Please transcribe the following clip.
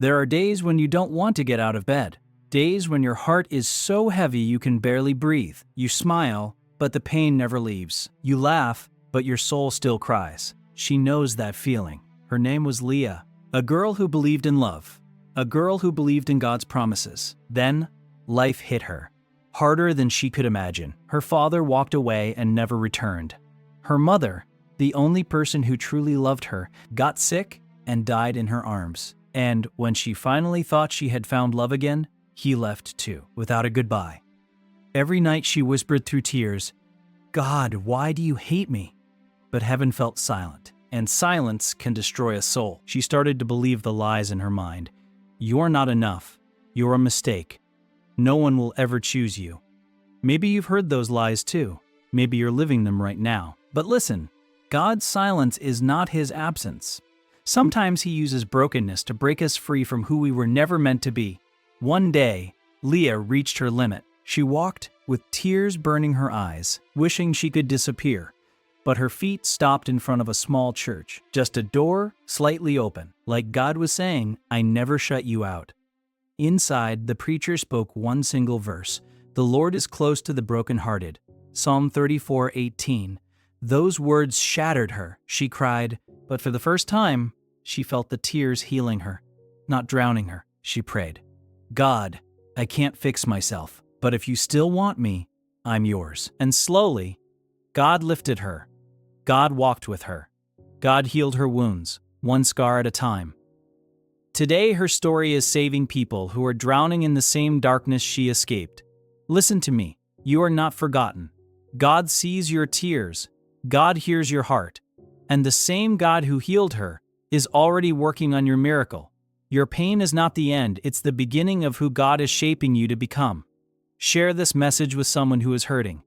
There are days when you don't want to get out of bed. Days when your heart is so heavy you can barely breathe. You smile, but the pain never leaves. You laugh, but your soul still cries. She knows that feeling. Her name was Leah, a girl who believed in love, a girl who believed in God's promises. Then, life hit her, harder than she could imagine. Her father walked away and never returned. Her mother, the only person who truly loved her, got sick and died in her arms. And when she finally thought she had found love again, he left too, without a goodbye. Every night she whispered through tears, "God, why do you hate me?" But heaven felt silent, and silence can destroy a soul. She started to believe the lies in her mind. You're not enough. You're a mistake. No one will ever choose you. Maybe you've heard those lies too. Maybe you're living them right now. But listen, God's silence is not his absence. Sometimes he uses brokenness to break us free from who we were never meant to be. One day, Leah reached her limit. She walked with tears burning her eyes, wishing she could disappear. But her feet stopped in front of a small church, just a door slightly open, like God was saying, "I never shut you out." Inside, the preacher spoke one single verse, "The Lord is close to the brokenhearted." Psalm 34:18. Those words shattered her. She cried, but for the first time, she felt the tears healing her, not drowning her. She prayed, "God, I can't fix myself, but if you still want me, I'm yours." And slowly, God lifted her. God walked with her. God healed her wounds, one scar at a time. Today, her story is saving people who are drowning in the same darkness she escaped. Listen to me. You are not forgotten. God sees your tears. God hears your heart. And the same God who healed her is already working on your miracle. Your pain is not the end, it's the beginning of who God is shaping you to become. Share this message with someone who is hurting.